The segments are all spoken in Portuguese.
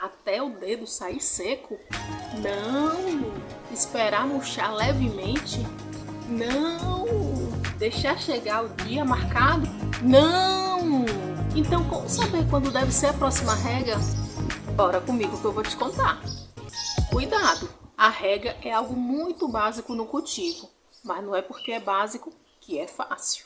até o dedo sair seco? Não! Esperar murchar levemente? Não! Deixar chegar o dia marcado? Não! Então como saber quando deve ser a próxima rega? Bora comigo que eu vou te contar. Cuidado! A rega é algo muito básico no cultivo, mas não é porque é básico que é fácil.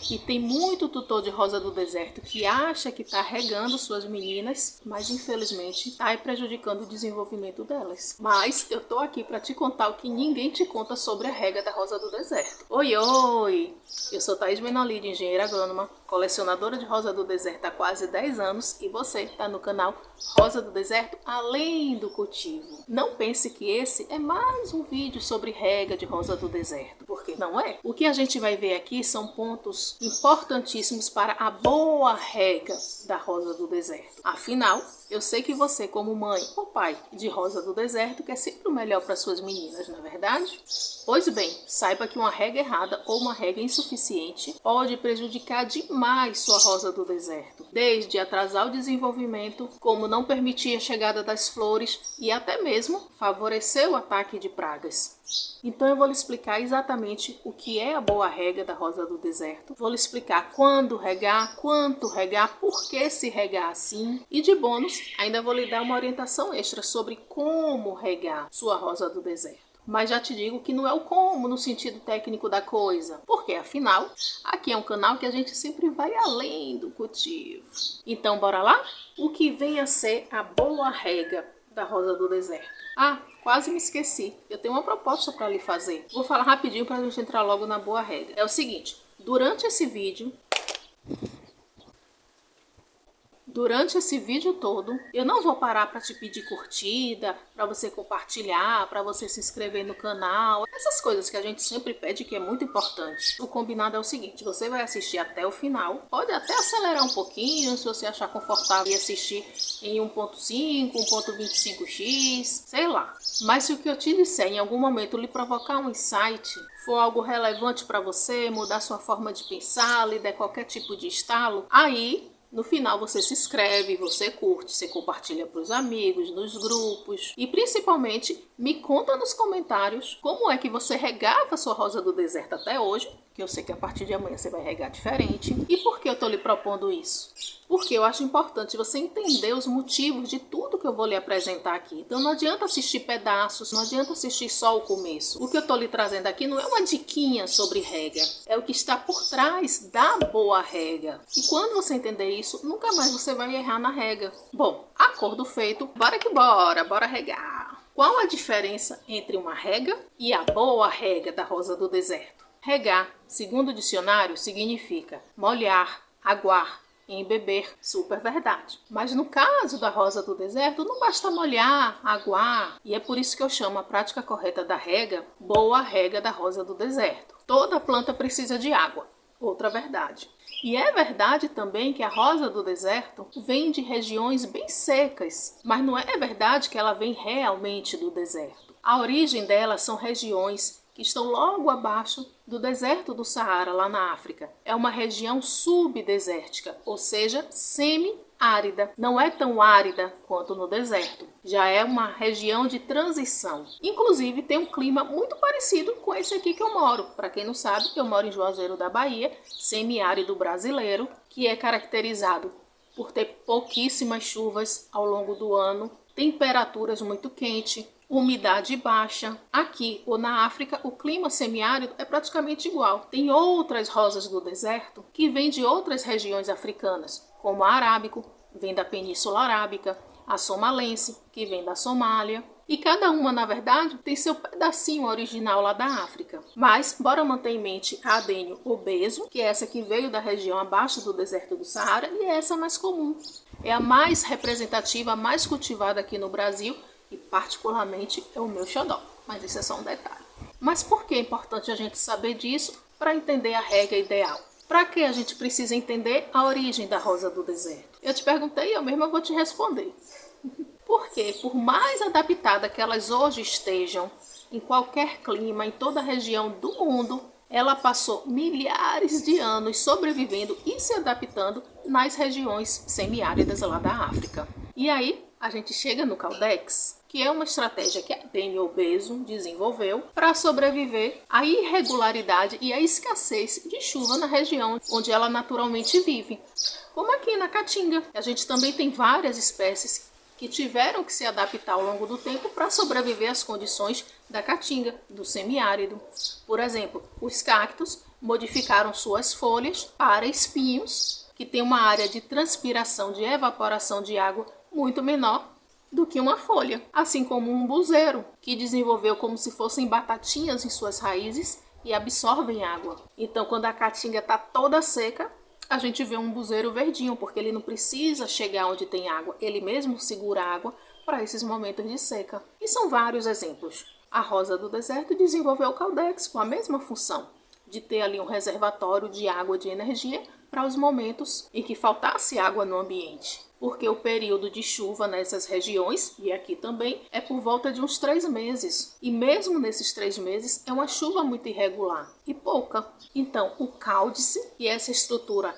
E tem muito tutor de rosa do deserto que acha que está regando suas meninas, mas infelizmente está prejudicando o desenvolvimento delas. Mas eu tô aqui para te contar o que ninguém te conta sobre a rega da rosa do deserto. Oi, oi! Eu sou Thaís Benolide, engenheira agrônoma, colecionadora de rosa do deserto há quase 10 anos e você está no canal Rosa do Deserto Além do Cultivo. Não pense que esse é mais um vídeo sobre rega de rosa do deserto, porque não é. O que a gente vai ver aqui são pontos importantíssimos para a boa rega da rosa do deserto. Afinal, eu sei que você, como mãe ou pai de rosa do deserto, quer sempre o melhor para suas meninas, não é verdade? Pois bem, saiba que uma rega errada ou uma rega insuficiente pode prejudicar demais sua rosa do deserto, desde atrasar o desenvolvimento, como não permitir a chegada das flores e até mesmo favorecer o ataque de pragas. Então eu vou lhe explicar exatamente o que é a boa rega da rosa do deserto. Vou lhe explicar quando regar, quanto regar, por que se regar assim. E de bônus, ainda vou lhe dar uma orientação extra sobre como regar sua rosa do deserto. Mas já te digo que não é o como no sentido técnico da coisa, porque afinal, aqui é um canal que a gente sempre vai além do cultivo. Então bora lá? O que vem a ser a boa rega da rosa do deserto? Ah, quase me esqueci. Eu tenho uma proposta para lhe fazer. Vou falar rapidinho para a gente entrar logo na boa rega. É o seguinte, durante esse vídeo todo, eu não vou parar para te pedir curtida, para você compartilhar, para você se inscrever no canal, essas coisas que a gente sempre pede que é muito importante. O combinado é o seguinte, você vai assistir até o final, pode até acelerar um pouquinho, se você achar confortável e assistir em 1.5, 1.25x, sei lá. Mas se o que eu te disser em algum momento lhe provocar um insight, for algo relevante para você, mudar sua forma de pensar, lhe der qualquer tipo de estalo, aí no final você se inscreve, você curte, você compartilha para os amigos, nos grupos e principalmente me conta nos comentários como é que você regava sua rosa do deserto até hoje, que eu sei que a partir de amanhã você vai regar diferente. E por que eu estou lhe propondo isso? Porque eu acho importante você entender os motivos de tudo que eu vou lhe apresentar aqui. Então não adianta assistir pedaços, não adianta assistir só o começo. O que eu estou lhe trazendo aqui não é uma diquinha sobre rega, é o que está por trás da boa rega. E quando você entender isso, nunca mais você vai errar na rega. Bom, acordo feito, bora que bora regar. Qual a diferença entre uma rega e a boa rega da rosa do deserto? Regar, segundo o dicionário, significa molhar, aguar, embeber, super verdade. Mas no caso da rosa do deserto, não basta molhar, aguar, e é por isso que eu chamo a prática correta da rega, boa rega da rosa do deserto. Toda planta precisa de água, outra verdade. E é verdade também que a rosa do deserto vem de regiões bem secas, mas não é verdade que ela vem realmente do deserto. A origem dela são regiões que estão logo abaixo do deserto do Saara, lá na África. É uma região subdesértica, ou seja, semi-árida. Não é tão árida quanto no deserto. Já é uma região de transição. Inclusive, tem um clima muito parecido com esse aqui que eu moro. Para quem não sabe, eu moro em Juazeiro da Bahia, semi-árido brasileiro, que é caracterizado por ter pouquíssimas chuvas ao longo do ano, temperaturas muito quentes, umidade baixa. Aqui ou na África, o clima semiárido é praticamente igual. Tem outras rosas do deserto que vêm de outras regiões africanas, como a arábico, vem da Península Arábica, a somalense, que vem da Somália. E cada uma, na verdade, tem seu pedacinho original lá da África. Mas, bora manter em mente a Adênio obeso, que é essa que veio da região abaixo do deserto do Saara, e é essa mais comum. É a mais representativa, a mais cultivada aqui no Brasil, e particularmente é o meu xodó, mas isso é só um detalhe. Mas por que é importante a gente saber disso para entender a rega ideal? Para que a gente precisa entender a origem da rosa do deserto? Eu te perguntei e eu mesma vou te responder. Porque por mais adaptada que elas hoje estejam, em qualquer clima, em toda a região do mundo, ela passou milhares de anos sobrevivendo e se adaptando nas regiões semiáridas lá da África. E aí, a gente chega no Caldex, que é uma estratégia que a Dani Obeso desenvolveu para sobreviver à irregularidade e à escassez de chuva na região onde ela naturalmente vive. Como aqui na Caatinga, a gente também tem várias espécies que tiveram que se adaptar ao longo do tempo para sobreviver às condições da Caatinga, do semiárido. Por exemplo, os cactos modificaram suas folhas para espinhos, que tem uma área de transpiração, de evaporação de água muito menor do que uma folha. Assim como um buzeiro, que desenvolveu como se fossem batatinhas em suas raízes e absorvem água. Então, quando a Caatinga está toda seca, a gente vê um buzeiro verdinho, porque ele não precisa chegar onde tem água, ele mesmo segura a água para esses momentos de seca. E são vários exemplos. A rosa do deserto desenvolveu o Caldex com a mesma função, de ter ali um reservatório de água, de energia, para os momentos em que faltasse água no ambiente. Porque o período de chuva nessas regiões, e aqui também, é por volta de uns 3 meses. E mesmo nesses 3 meses, é uma chuva muito irregular e pouca. Então, o cáudice, e essa estrutura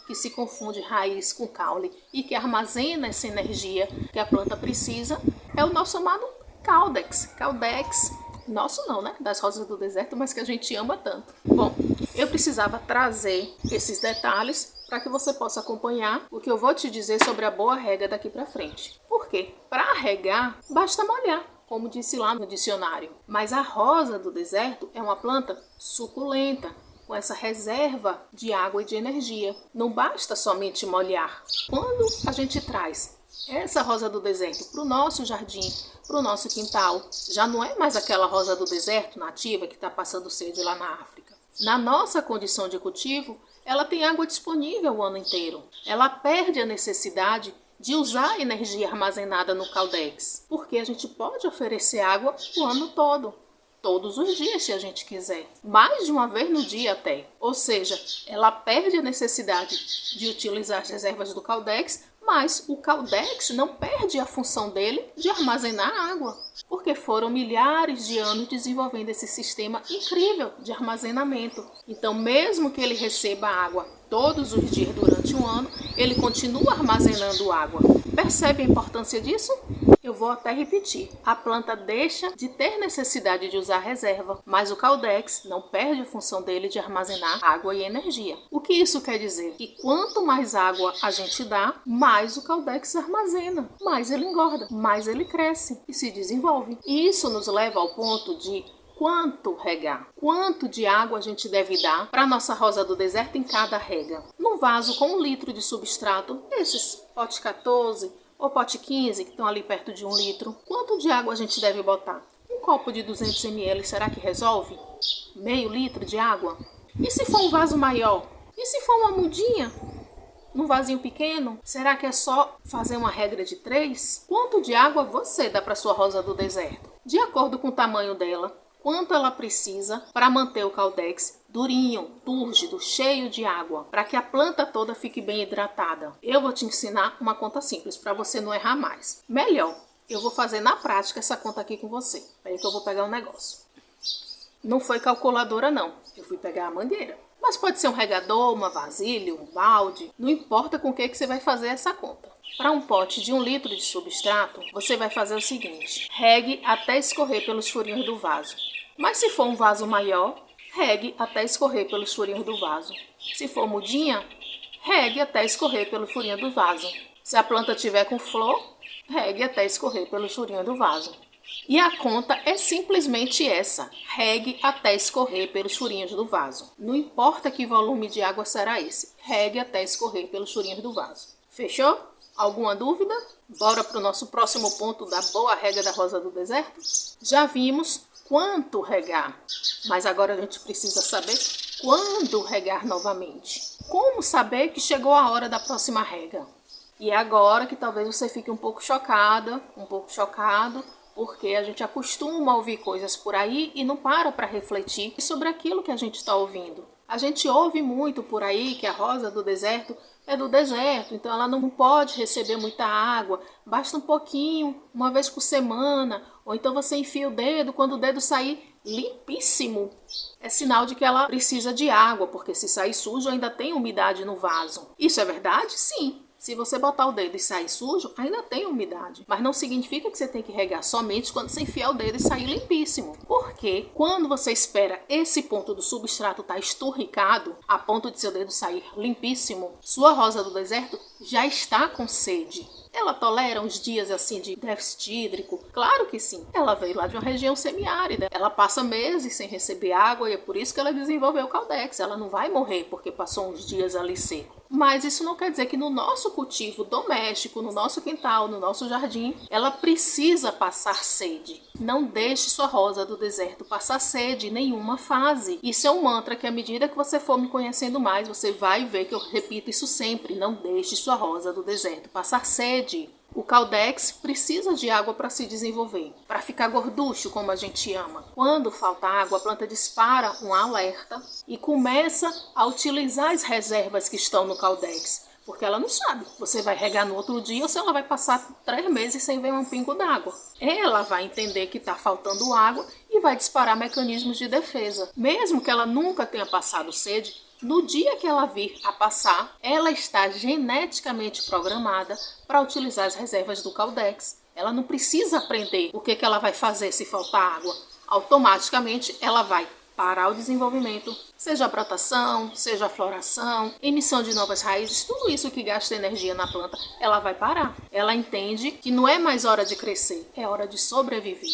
que se confunde raiz com caule e que armazena essa energia que a planta precisa, é o nosso amado Caldex. Caldex, nosso não, né? Das rosas do deserto, mas que a gente ama tanto. Bom, eu precisava trazer esses detalhes para que você possa acompanhar o que eu vou te dizer sobre a boa rega daqui para frente. Por quê? Para regar, basta molhar, como disse lá no dicionário. Mas a rosa do deserto é uma planta suculenta, com essa reserva de água e de energia. Não basta somente molhar. Quando a gente traz essa rosa do deserto para o nosso jardim, para o nosso quintal, já não é mais aquela rosa do deserto nativa que está passando sede lá na África. Na nossa condição de cultivo, ela tem água disponível o ano inteiro. Ela perde a necessidade de usar a energia armazenada no Caldex, porque a gente pode oferecer água o ano todo, todos os dias se a gente quiser, mais de uma vez no dia até. Ou seja, ela perde a necessidade de utilizar as reservas do Caldex, mas o Caldex não perde a função dele de armazenar água, porque foram milhares de anos desenvolvendo esse sistema incrível de armazenamento. Então, mesmo que ele receba água todos os dias durante um ano, ele continua armazenando água. Percebe a importância disso? Eu vou até repetir. A planta deixa de ter necessidade de usar reserva, mas o Caldex não perde a função dele de armazenar água e energia. O que isso quer dizer? Que quanto mais água a gente dá, mais o Caldex armazena, mais ele engorda, mais ele cresce e se desenvolve. E isso nos leva ao ponto de quanto regar, quanto de água a gente deve dar para a nossa rosa do deserto em cada rega. Num vaso com 1 litro de substrato, esses pote 14 ou pote 15 que estão ali perto de 1 litro, quanto de água a gente deve botar? Um copo de 200 ml, será que resolve? Meio litro de água? E se for um vaso maior? E se for uma mudinha? Num vasinho pequeno? Será que é só fazer uma regra de 3? Quanto de água você dá para sua rosa do deserto? De acordo com o tamanho dela, quanto ela precisa para manter o Caldex durinho, túrgido, cheio de água, para que a planta toda fique bem hidratada. Eu vou te ensinar uma conta simples para você não errar mais. Melhor, eu vou fazer na prática essa conta aqui com você. Peraí que eu vou pegar um negócio. Não foi calculadora não, eu fui pegar a mangueira. Mas pode ser um regador, uma vasilha, um balde, não importa com o que você vai fazer essa conta. Para um pote de 1 litro de substrato, você vai fazer o seguinte: regue até escorrer pelos furinhos do vaso. Mas se for um vaso maior, regue até escorrer pelos furinhos do vaso. Se for mudinha, regue até escorrer pelo furinho do vaso. Se a planta tiver com flor, regue até escorrer pelo furinho do vaso. E a conta é simplesmente essa: regue até escorrer pelos furinhos do vaso. Não importa que volume de água será esse, regue até escorrer pelos furinhos do vaso. Fechou? Alguma dúvida? Bora para o nosso próximo ponto da boa rega da rosa do deserto? Já vimos quanto regar, mas agora a gente precisa saber quando regar novamente. Como saber que chegou a hora da próxima rega? E é agora que talvez você fique um pouco chocada, um pouco chocado, porque a gente acostuma a ouvir coisas por aí e não para refletir sobre aquilo que a gente está ouvindo. A gente ouve muito por aí que a rosa do deserto é do deserto, então ela não pode receber muita água, basta um pouquinho, uma vez por semana, ou então você enfia o dedo, quando o dedo sair limpíssimo, é sinal de que ela precisa de água, porque se sair sujo ainda tem umidade no vaso. Isso é verdade? Sim. Se você botar o dedo e sair sujo, ainda tem umidade. Mas não significa que você tem que regar somente quando você enfiar o dedo e sair limpíssimo. Porque quando você espera esse ponto do substrato estar esturricado, a ponto de seu dedo sair limpíssimo, sua rosa do deserto já está com sede. Ela tolera uns dias assim de déficit hídrico? Claro que sim. Ela veio lá de uma região semiárida. Ela passa meses sem receber água e é por isso que ela desenvolveu o Caudex. Ela não vai morrer porque passou uns dias ali seco. Mas isso não quer dizer que no nosso cultivo doméstico, no nosso quintal, no nosso jardim, ela precisa passar sede. Não deixe sua rosa do deserto passar sede em nenhuma fase. Isso é um mantra que à medida que você for me conhecendo mais, você vai ver que eu repito isso sempre. Não deixe sua rosa do deserto passar sede. O Caudex precisa de água para se desenvolver, para ficar gorducho, como a gente ama. Quando falta água, a planta dispara um alerta e começa a utilizar as reservas que estão no Caudex. Porque ela não sabe, você vai regar no outro dia ou se ela vai passar 3 meses sem ver um pingo d'água. Ela vai entender que está faltando água e vai disparar mecanismos de defesa. Mesmo que ela nunca tenha passado sede, no dia que ela vir a passar, ela está geneticamente programada para utilizar as reservas do Caudex. Ela não precisa aprender o que ela vai fazer se faltar água. Automaticamente ela vai parar o desenvolvimento, seja a brotação, seja a floração, emissão de novas raízes, tudo isso que gasta energia na planta, ela vai parar. Ela entende que não é mais hora de crescer, é hora de sobreviver.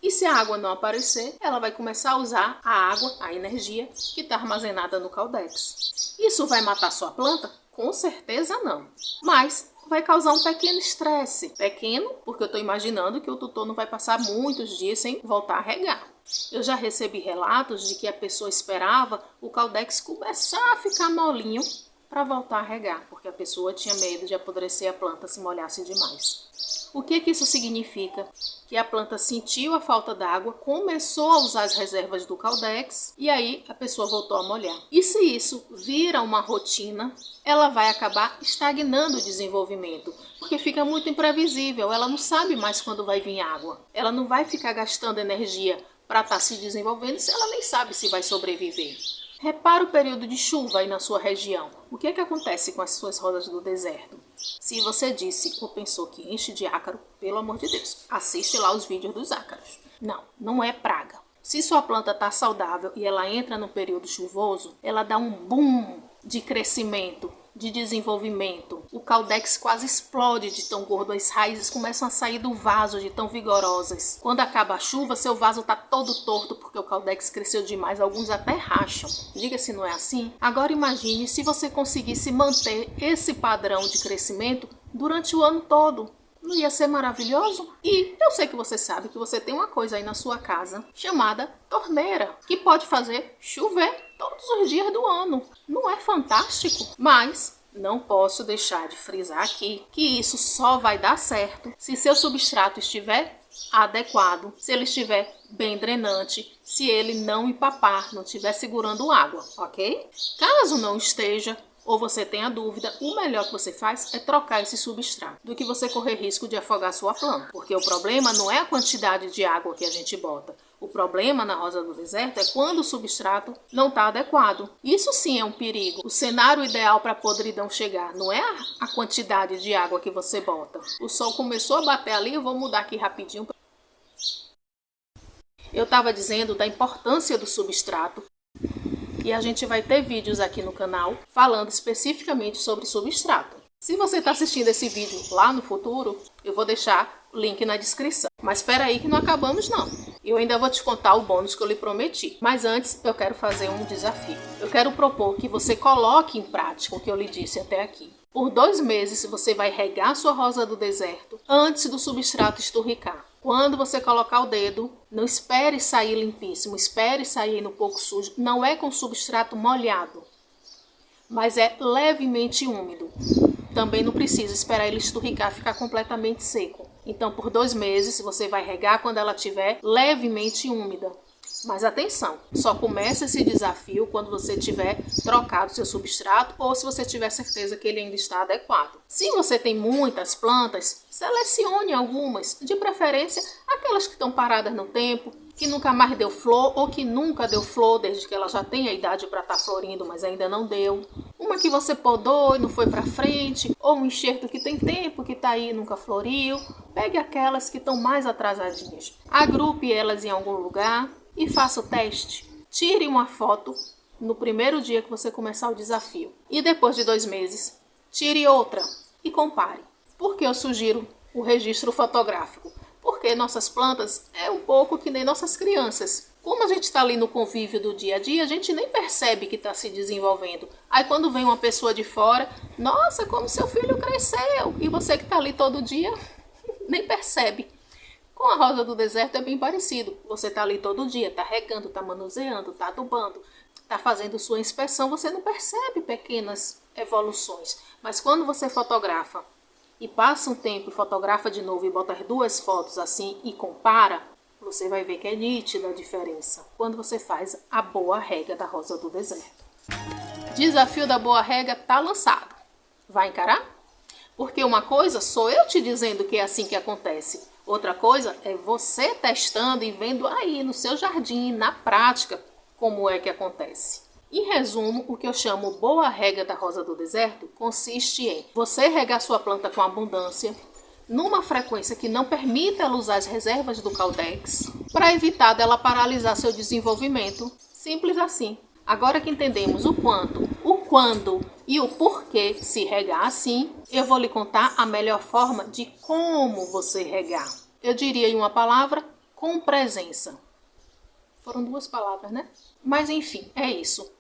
E se a água não aparecer, ela vai começar a usar a água, a energia que está armazenada no Caudex. Isso vai matar sua planta? Com certeza não. Mas vai causar um pequeno estresse. Pequeno, porque eu estou imaginando que o tutor não vai passar muitos dias sem voltar a regar. Eu já recebi relatos de que a pessoa esperava o Caudex começar a ficar molinho para voltar a regar, porque a pessoa tinha medo de apodrecer a planta se molhasse demais. O que isso significa? Que a planta sentiu a falta d'água, começou a usar as reservas do Caudex e aí a pessoa voltou a molhar. E se isso vira uma rotina, ela vai acabar estagnando o desenvolvimento, porque fica muito imprevisível, ela não sabe mais quando vai vir água. Ela não vai ficar gastando energia para estar se desenvolvendo se ela nem sabe se vai sobreviver. Repara o período de chuva aí na sua região. O que acontece com as suas rosas do deserto? Se você disse ou pensou que enche de ácaro, pelo amor de Deus, assiste lá os vídeos dos ácaros. Não, não é praga. Se sua planta está saudável e ela entra no período chuvoso, ela dá um boom de crescimento, de desenvolvimento. O Caudex quase explode de tão gordo, as raízes começam a sair do vaso de tão vigorosas. Quando acaba a chuva, seu vaso está todo torto porque o Caudex cresceu demais, alguns até racham. Diga se não é assim. Agora imagine se você conseguisse manter esse padrão de crescimento durante o ano todo. Não ia ser maravilhoso? E eu sei que você sabe que você tem uma coisa aí na sua casa chamada torneira, que pode fazer chover todos os dias do ano. Não é fantástico? Mas não posso deixar de frisar aqui que isso só vai dar certo se seu substrato estiver adequado, se ele estiver bem drenante, se ele não empapar, não estiver segurando água, ok? Caso não esteja, ou você tenha dúvida, o melhor que você faz é trocar esse substrato, do que você correr risco de afogar sua planta. Porque o problema não é a quantidade de água que a gente bota. O problema na rosa do deserto é quando o substrato não está adequado. Isso sim é um perigo. O cenário ideal para a podridão chegar não é a quantidade de água que você bota. O sol começou a bater ali, eu vou mudar aqui rapidinho. Eu estava dizendo da importância do substrato. E a gente vai ter vídeos aqui no canal falando especificamente sobre substrato. Se você está assistindo esse vídeo lá no futuro, eu vou deixar o link na descrição. Mas espera aí que não acabamos não. Eu ainda vou te contar o bônus que eu lhe prometi. Mas antes eu quero fazer um desafio. Eu quero propor que você coloque em prática o que eu lhe disse até aqui. Por 2 meses você vai regar sua rosa do deserto antes do substrato esturricar. Quando você colocar o dedo, não espere sair limpíssimo, espere sair no pouco sujo. Não é com substrato molhado, mas é levemente úmido. Também não precisa esperar ele esturricar, ficar completamente seco. Então, por 2 meses, você vai regar quando ela estiver levemente úmida. Mas atenção, só começa esse desafio quando você tiver trocado seu substrato ou se você tiver certeza que ele ainda está adequado. Se você tem muitas plantas, selecione algumas, de preferência aquelas que estão paradas no tempo, que nunca mais deu flor ou que nunca deu flor desde que ela já tem a idade para estar florindo, mas ainda não deu. Uma que você podou e não foi para frente, ou um enxerto que tem tempo, que está aí e nunca floriu. Pegue aquelas que estão mais atrasadinhas. Agrupe elas em algum lugar e faça o teste. Tire uma foto no primeiro dia que você começar o desafio. E depois de 2 meses, tire outra e compare. Por que eu sugiro o registro fotográfico? Porque nossas plantas é um pouco que nem nossas crianças. Como a gente está ali no convívio do dia a dia, a gente nem percebe que está se desenvolvendo. Aí quando vem uma pessoa de fora, nossa, como seu filho cresceu! E você que está ali todo dia, nem percebe. Com a rosa do deserto é bem parecido. Você está ali todo dia, está regando, está manuseando, está adubando, está fazendo sua inspeção, você não percebe pequenas evoluções. Mas quando você fotografa e passa um tempo e fotografa de novo e bota as 2 fotos assim e compara, você vai ver que é nítida a diferença quando você faz a boa rega da rosa do deserto. Desafio da boa rega está lançado. Vai encarar? Porque uma coisa sou eu te dizendo que é assim que acontece. Outra coisa é você testando e vendo aí no seu jardim, na prática, como é que acontece. Em resumo, o que eu chamo boa rega da rosa do deserto consiste em você regar sua planta com abundância, numa frequência que não permita ela usar as reservas do Caldex, para evitar dela paralisar seu desenvolvimento. Simples assim. Agora que entendemos o quanto, o quando e o porquê se regar assim, eu vou lhe contar a melhor forma de como você regar. Eu diria em uma palavra, com presença. Foram 2 palavras, né? Mas enfim, é isso.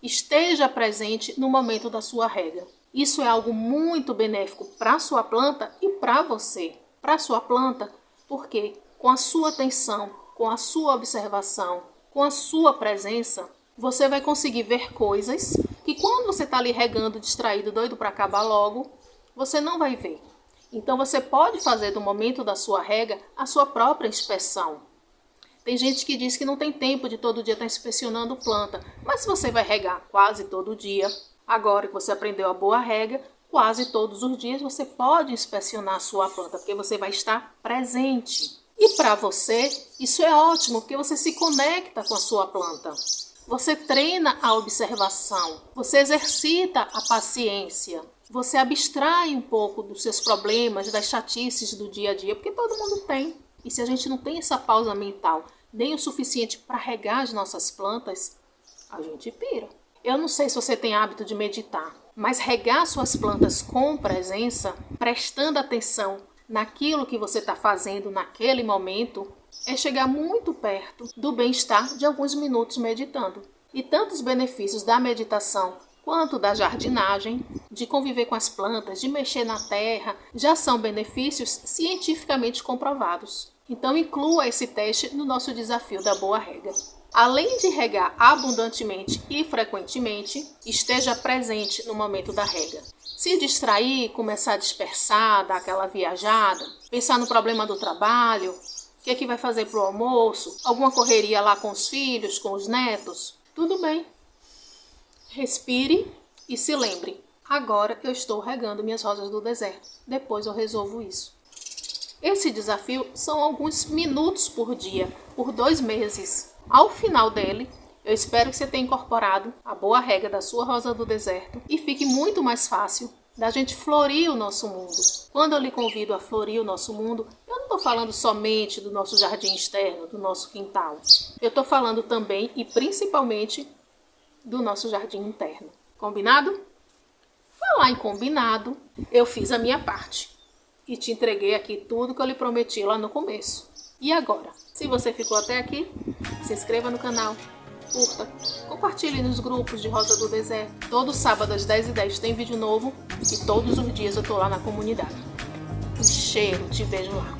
Esteja presente no momento da sua rega. Isso é algo muito benéfico para a sua planta e para você. Para a sua planta, porque com a sua atenção, com a sua observação, com a sua presença, você vai conseguir ver coisas que quando você está ali regando, distraído, doido para acabar logo, você não vai ver. Então você pode fazer do momento da sua rega a sua própria inspeção. Tem gente que diz que não tem tempo de todo dia estar inspecionando planta, mas se você vai regar quase todo dia, agora que você aprendeu a boa rega, quase todos os dias você pode inspecionar a sua planta, porque você vai estar presente. E para você, isso é ótimo, porque você se conecta com a sua planta. Você treina a observação, você exercita a paciência, você abstrai um pouco dos seus problemas, das chatices do dia a dia, porque todo mundo tem. E se a gente não tem essa pausa mental, nem o suficiente para regar as nossas plantas, a gente pira. Eu não sei se você tem hábito de meditar, mas regar suas plantas com presença, prestando atenção naquilo que você está fazendo naquele momento, é chegar muito perto do bem-estar de alguns minutos meditando. E tantos benefícios da meditação quanto da jardinagem, de conviver com as plantas, de mexer na terra, já são benefícios cientificamente comprovados. Então inclua esse teste no nosso desafio da boa rega. Além de regar abundantemente e frequentemente, esteja presente no momento da rega. Se distrair, começar a dispersar, dar aquela viajada, pensar no problema do trabalho, o que é que vai fazer para o almoço, alguma correria lá com os filhos, com os netos, tudo bem. Respire e se lembre, agora eu estou regando minhas rosas do deserto, depois eu resolvo isso. Esse desafio são alguns minutos por dia, por 2 meses. Ao final dele, eu espero que você tenha incorporado a boa rega da sua rosa do deserto e fique muito mais fácil da gente florir o nosso mundo. Quando eu lhe convido a florir o nosso mundo, eu não estou falando somente do nosso jardim externo, do nosso quintal. Eu estou falando também e principalmente do nosso jardim interno. Combinado? Falar em combinado, eu fiz a minha parte e te entreguei aqui tudo que eu lhe prometi lá no começo. E agora? Se você ficou até aqui, se inscreva no canal, curta, compartilhe nos grupos de Rosa do Deserto. Todo sábado às 10h10 tem vídeo novo e todos os dias eu tô lá na comunidade. Um cheiro, te vejo lá.